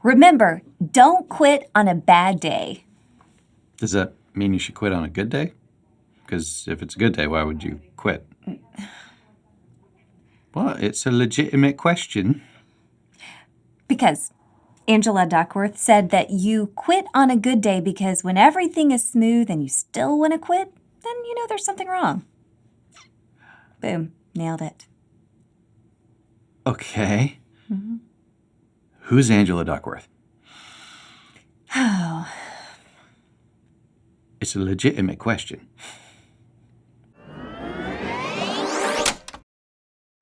Remember, don't quit on a bad day. Does that mean you should quit on a good day? Because if it's a good day, why would you quit? Well, it's a legitimate question. Because Angela Duckworth said that you quit on a good day because when everything is smooth and you still want to quit, then you know there's something wrong. Boom. Nailed it. Okay. Mm-hmm. Who's Angela Duckworth? Oh. It's a legitimate question.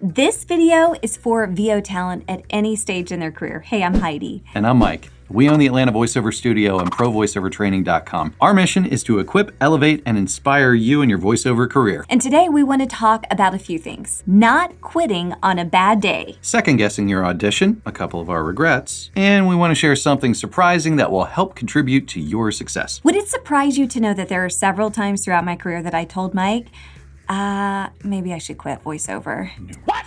This video is for VO talent at any stage in their career. Hey, I'm Heidi. And I'm Mike. We own the Atlanta Voiceover Studio and ProVoiceOverTraining.com. Our mission is to equip, elevate, and inspire you in your voiceover career. And today we want to talk about a few things. Not quitting on a bad day. Second-guessing your audition, a couple of our regrets, and we want to share something surprising that will help contribute to your success. Would it surprise you to know that there are several times throughout my career that I told Mike, maybe I should quit voiceover? What?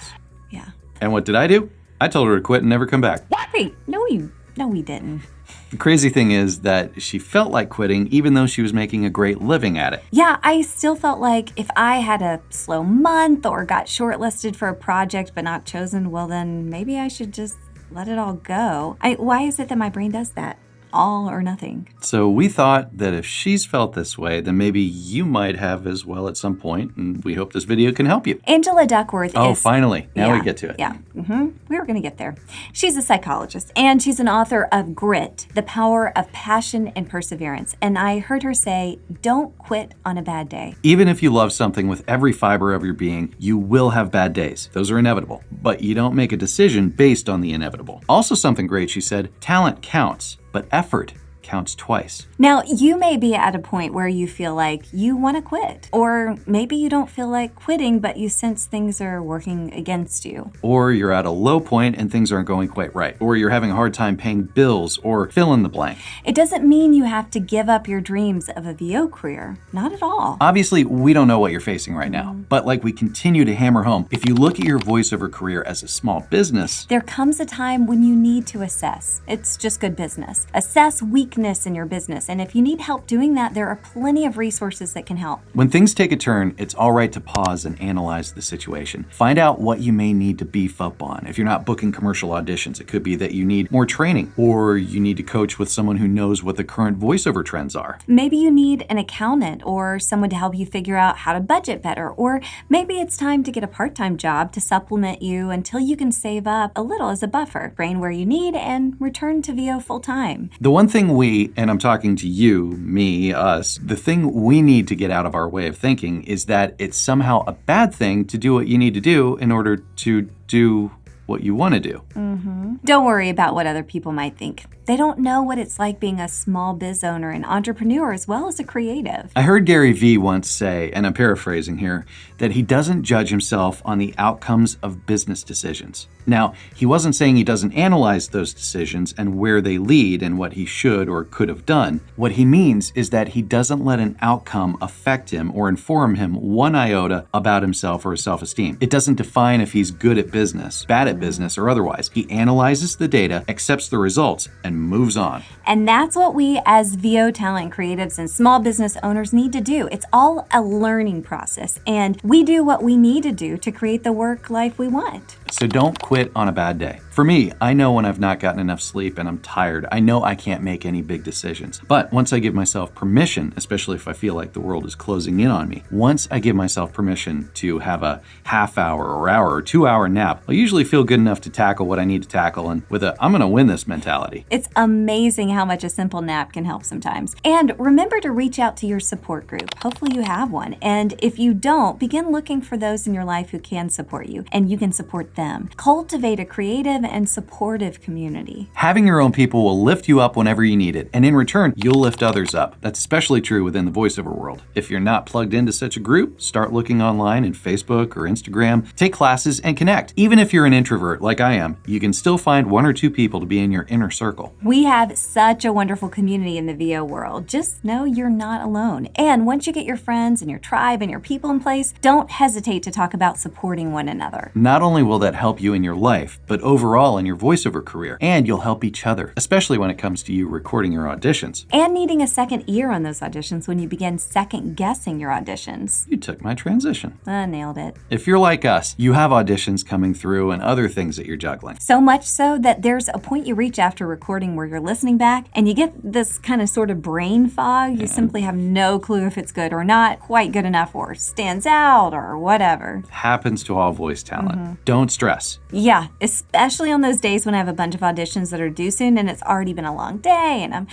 Yeah. And what did I do? I told her to quit and never come back. What? Wait, no, we didn't. The crazy thing is that she felt like quitting even though she was making a great living at it. Yeah, I still felt like if I had a slow month or got shortlisted for a project but not chosen, well then maybe I should just let it all go. Why is it that my brain does that? All or nothing. So we thought that if she's felt this way, then maybe you might have as well at some point, and we hope this video can help you. Angela Duckworth is... Oh, finally. Now we get to it. Yeah. We were going to get there. She's a psychologist, and she's an author of Grit, The Power of Passion and Perseverance. And I heard her say, don't quit on a bad day. Even if you love something with every fiber of your being, you will have bad days. Those are inevitable. But you don't make a decision based on the inevitable. Also something great, she said, talent counts, but effort counts twice. Now, you may be at a point where you feel like you want to quit. Or maybe you don't feel like quitting, but you sense things are working against you. Or you're at a low point and things aren't going quite right. Or you're having a hard time paying bills, or fill in the blank. It doesn't mean you have to give up your dreams of a VO career. Not at all. Obviously, we don't know what you're facing right now. But like we continue to hammer home, if you look at your voiceover career as a small business, there comes a time when you need to assess. It's just good business. Assess weakness in your business. And if you need help doing that, there are plenty of resources that can help. When things take a turn, it's all right to pause and analyze the situation. Find out what you may need to beef up on. If you're not booking commercial auditions, it could be that you need more training, or you need to coach with someone who knows what the current voiceover trends are. Maybe you need an accountant or someone to help you figure out how to budget better, or maybe it's time to get a part-time job to supplement you until you can save up a little as a buffer, train where you need, and return to VO full-time. The one thing and I'm talking to you, me, us, the thing we need to get out of our way of thinking is that it's somehow a bad thing to do what you need to do in order to do what you want to do. Don't worry about what other people might think. They don't know what it's like being a small biz owner and entrepreneur as well as a creative. I heard Gary Vee once say, and I'm paraphrasing here, that he doesn't judge himself on the outcomes of business decisions. Now, he wasn't saying he doesn't analyze those decisions and where they lead and what he should or could have done. What he means is that he doesn't let an outcome affect him or inform him one iota about himself or his self-esteem. It doesn't define if he's good at business, bad at business, or otherwise. He analyzes the data, accepts the results, and moves on. And that's what we as VO talent creatives and small business owners need to do. It's all a learning process, and we do what we need to do to create the work life we want. So don't quit on a bad day. For me, I know when I've not gotten enough sleep and I'm tired, I know I can't make any big decisions. But once I give myself permission, especially if I feel like the world is closing in on me, once I give myself permission to have a half hour or hour or 2 hour nap, I usually feel good enough to tackle what I need to tackle and with a I'm gonna win this mentality. It's amazing how much a simple nap can help sometimes. And remember to reach out to your support group. Hopefully you have one. And if you don't, begin looking for those in your life who can support you and you can support them. Cultivate a creative and supportive community. Having your own people will lift you up whenever you need it, and in return, you'll lift others up. That's especially true within the voiceover world. If you're not plugged into such a group, start looking online in Facebook or Instagram, take classes, and connect. Even if you're an introvert like I am, you can still find 1 or 2 people to be in your inner circle. We have such a wonderful community in the VO world. Just know you're not alone. And once you get your friends and your tribe and your people in place, don't hesitate to talk about supporting one another. Not only will that that help you in your life, but overall in your voiceover career. And you'll help each other, especially when it comes to you recording your auditions. And needing a second ear on those auditions when you begin second guessing your auditions. You took my transition. Nailed it. If you're like us, you have auditions coming through and other things that you're juggling. So much so that there's a point you reach after recording where you're listening back and you get this kind of sort of brain fog. You simply have no clue if it's good or not, quite good enough, or stands out or whatever. Happens to all voice talent. Don't stress. Yeah, especially on those days when I have a bunch of auditions that are due soon and it's already been a long day and I'm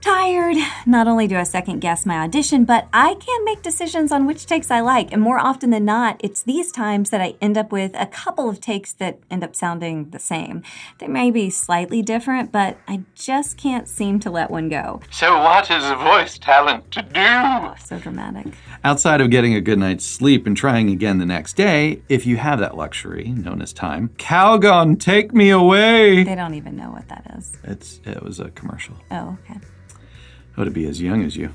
tired. Not only do I second guess my audition, but I can make decisions on which takes I like. And more often than not, it's these times that I end up with a couple of takes that end up sounding the same. They may be slightly different, but I just can't seem to let one go. So what is a voice talent to do? So dramatic. Outside of getting a good night's sleep and trying again the next day, if you have that luxury, known as time, Calgon, take me away. They don't even know what that is. It was a commercial. Oh, okay. Oh, to be as young as you.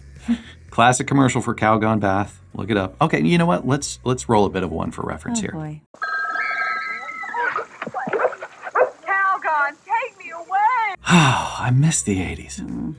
Classic commercial for Calgon bath. Look it up. Okay, you know what? Let's roll a bit of one for reference Oh, here. boy. Calgon, take me away! I miss the 80s.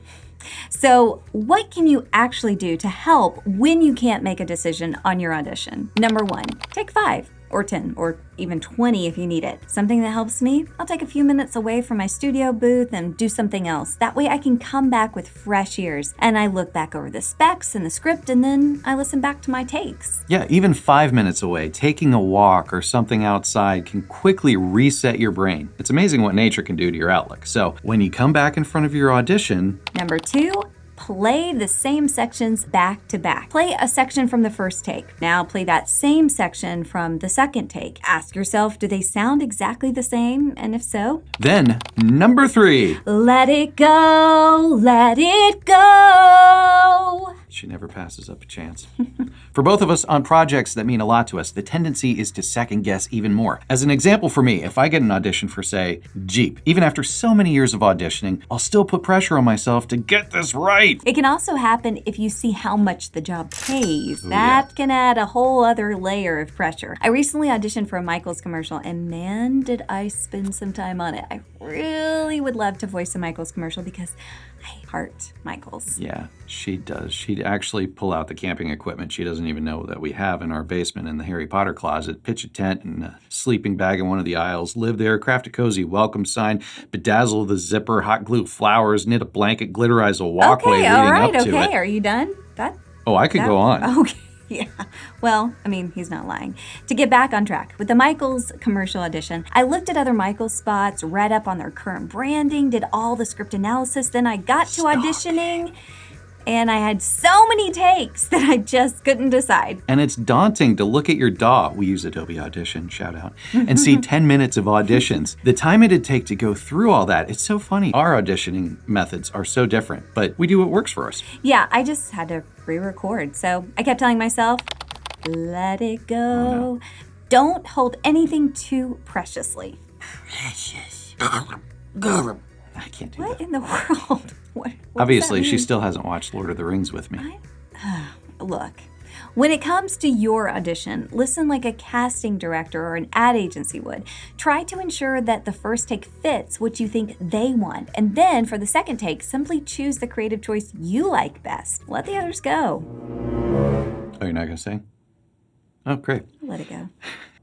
So, what can you actually do to help when you can't make a decision on your audition? Number 1, take 5 or 10 or even 20 if you need it. Something that helps me, I'll take a few minutes away from my studio booth and do something else. That way I can come back with fresh ears and I look back over the specs and the script and then I listen back to my takes. Yeah, even 5 minutes away, taking a walk or something outside can quickly reset your brain. It's amazing what nature can do to your outlook. So when you come back in front of your audition, Number 2, play the same sections back to back. Play a section from the first take. Now play that same section from the second take. Ask yourself, do they sound exactly the same? And if so, then number 3. let it go, let it go. She never passes up a chance. For both of us on projects that mean a lot to us, the tendency is to second guess even more. As an example for me, if I get an audition for, say, Jeep, even after so many years of auditioning, I'll still put pressure on myself to get this right. It can also happen if you see how much the job pays. That can add a whole other layer of pressure. I recently auditioned for a Michaels commercial, and man, did I spend some time on it. I really would love to voice a Michaels commercial because I heart Michaels. Yeah, she does. She'd actually pull out the camping equipment she doesn't even know that we have in our basement in the Harry Potter closet, pitch a tent and a sleeping bag in one of the aisles, live there, craft a cozy welcome sign, bedazzle the zipper, hot glue flowers, knit a blanket, glitterize a walkway Okay, all leading right, up to okay. it. Are you done? Oh, I could go on. Okay. Yeah. Well, I mean, he's not lying. To get back on track, with the Michaels commercial audition, I looked at other Michaels spots, read up on their current branding, did all the script analysis, then I got to auditioning, and I had so many takes that I just couldn't decide. And it's daunting to look at your DAW, we use Adobe Audition, shout out, and see 10 minutes of auditions. The time it'd take to go through all that, it's so funny. Our auditioning methods are so different, but we do what works for us. Yeah, I just had to re-record. So I kept telling myself, let it go. Oh, no. Don't hold anything too preciously. I can't do What that. in the world? What does Obviously, that she mean? still hasn't watched Lord of the Rings with me. Look, when it comes to your audition, listen like a casting director or an ad agency would. Try to ensure that the first take fits what you think they want. And then for the second take, simply choose the creative choice you like best. Let the others go. Oh, you're not going to sing? Oh, great. Let it go.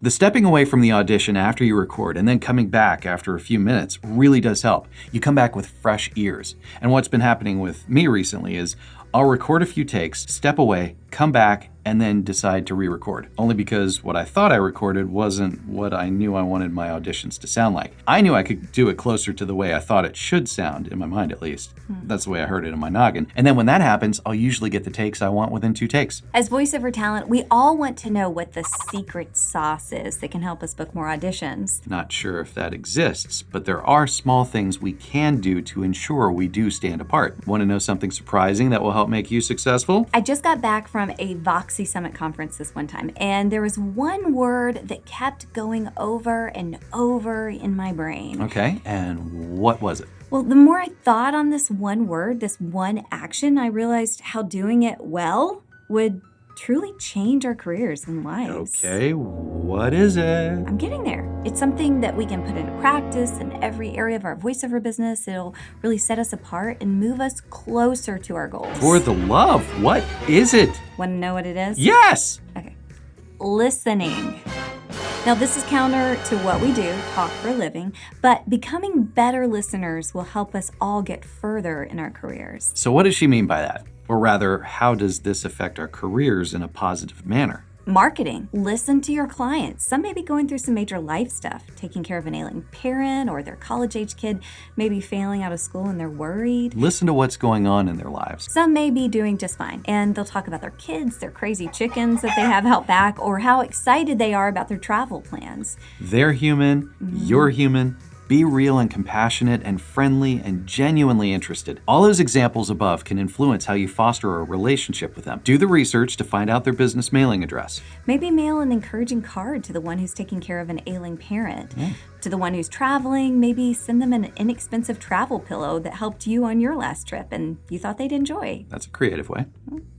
The stepping away from the audition after you record and then coming back after a few minutes really does help. You come back with fresh ears. And what's been happening with me recently is I'll record a few takes, step away, come back, and then decide to re-record. Only because what I thought I recorded wasn't what I knew I wanted my auditions to sound like. I knew I could do it closer to the way I thought it should sound, in my mind at least. That's the way I heard it in my noggin. And then when that happens, I'll usually get the takes I want within 2 takes. As voiceover talent, we all want to know what the secret sauce is that can help us book more auditions. Not sure if that exists, but there are small things we can do to ensure we do stand apart. Want to know something surprising that will help make you successful? I just got back from a Voxy Summit conference this one time, and there was one word that kept going over and over in my brain. Okay, and what was it? Well, the more I thought on this one word, this one action, I realized how doing it well would truly change our careers and lives. Okay, what is it? I'm getting there. It's something that we can put into practice in every area of our voiceover business. It'll really set us apart and move us closer to our goals. For the love, what is it? Want to know what it is? Yes! Okay. Listening. Now, this is counter to what we do, talk for a living, but becoming better listeners will help us all get further in our careers. So what does she mean by that? Or rather, how does this affect our careers in a positive manner? Marketing. Listen to your clients. Some may be going through some major life stuff, taking care of an ailing parent or their college-age kid may be failing out of school and they're worried. Listen to what's going on in their lives. Some may be doing just fine, and they'll talk about their kids, their crazy chickens that they have out back, or how excited they are about their travel plans. They're human, you're human. Be real and compassionate and friendly and genuinely interested. All those examples above can influence how you foster a relationship with them. Do the research to find out their business mailing address. Maybe mail an encouraging card to the one who's taking care of an ailing parent. To the one who's traveling, maybe send them an inexpensive travel pillow that helped you on your last trip and you thought they'd enjoy. That's a creative way.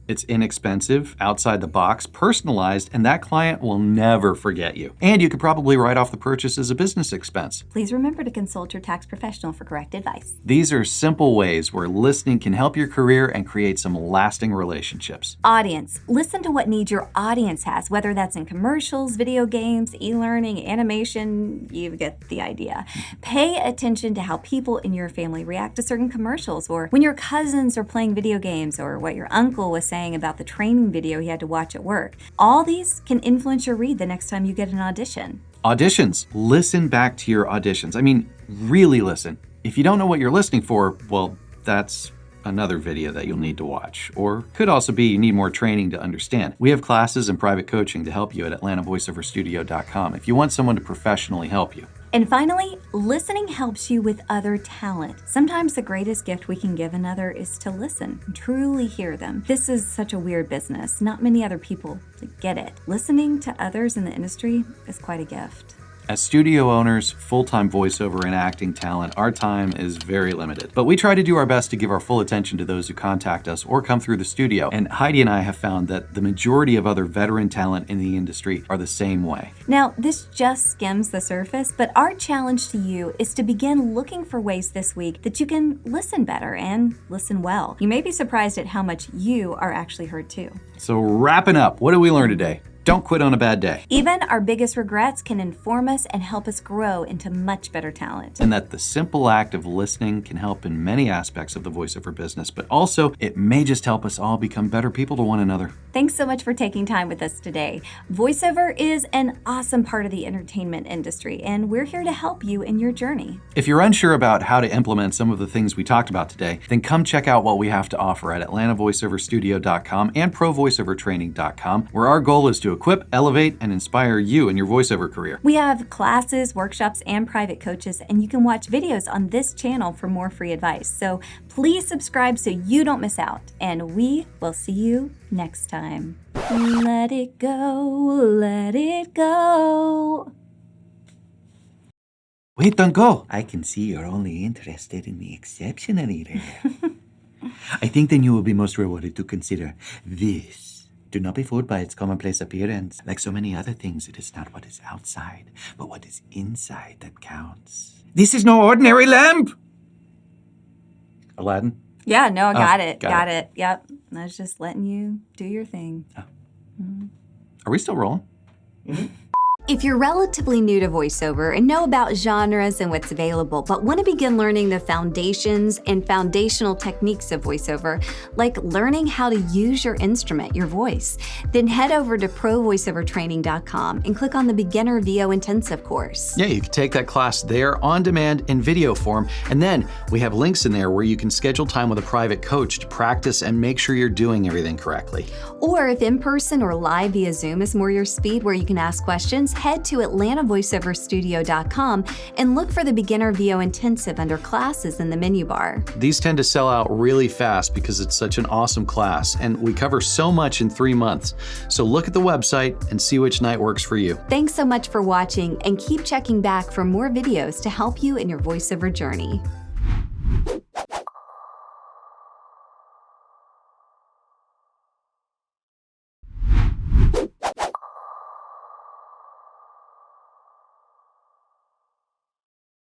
It's inexpensive, outside the box, personalized, and that client will never forget you. And you could probably write off the purchase as a business expense. Please remember to consult your tax professional for correct advice. These are simple ways where listening can help your career and create some lasting relationships. Audience. Listen to what needs your audience has, whether that's in commercials, video games, e-learning, animation, you get the idea. Pay attention to how people in your family react to certain commercials, or when your cousins are playing video games, or what your uncle was saying about the training video he had to watch at work. All these can influence your read the next time you get an audition. Auditions. Listen back to your auditions. I mean, really listen. If you don't know what you're listening for, well, that's another video that you'll need to watch. Or could also be you need more training to understand. We have classes and private coaching to help you at AtlantaVoiceOverStudio.com if you want someone to professionally help you. And finally, listening helps you with other talent. Sometimes the greatest gift we can give another is to listen, truly hear them. This is such a weird business. Not many other people get it. Listening to others in the industry is quite a gift. As studio owners, full-time voiceover and acting talent, our time is very limited. But we try to do our best to give our full attention to those who contact us or come through the studio. And Heidi and I have found that the majority of other veteran talent in the industry are the same way. Now, this just skims the surface, but our challenge to you is to begin looking for ways this week that you can listen better and listen well. You may be surprised at how much you are actually heard too. So wrapping up, what did we learn today? Don't quit on a bad day. Even our biggest regrets can inform us and help us grow into much better talent. And that the simple act of listening can help in many aspects of the voiceover business, but also it may just help us all become better people to one another. Thanks so much for taking time with us today. Voiceover is an awesome part of the entertainment industry, and we're here to help you in your journey. If you're unsure about how to implement some of the things we talked about today, then come check out what we have to offer at AtlantaVoiceOverStudio.com and ProVoiceOverTraining.com, where our goal is to equip, elevate, and inspire you in your voiceover career. We have classes, workshops, and private coaches, and you can watch videos on this channel for more free advice. So please subscribe so you don't miss out, and we will see you next time. Let it go, let it go. Wait, don't go. I can see you're only interested in the SCHNEIDER. I think then you will be most rewarded to consider this. Do not be fooled by its commonplace appearance. Like so many other things, it is not what is outside, but what is inside that counts. This is no ordinary lamp! Aladdin? Yeah, no, I got Oh, it. got Got it. Yep. I was just letting you do your thing. Are we still rolling? If you're relatively new to voiceover and know about genres and what's available, but want to begin learning the foundations and foundational techniques of voiceover, like learning how to use your instrument, your voice, then head over to ProVoiceOverTraining.com and click on the Beginner VO Intensive course. Yeah, you can take that class there on demand in video form. And then we have links in there where you can schedule time with a private coach to practice and make sure you're doing everything correctly. Or if in person or live via Zoom is more your speed, where you can ask questions, head to AtlantaVoiceOverStudio.com and look for the Beginner VO Intensive under classes in the menu bar. These tend to sell out really fast because it's such an awesome class, and we cover so much in 3 months. So look at the website and see which night works for you. Thanks so much for watching, and keep checking back for more videos to help you in your voiceover journey.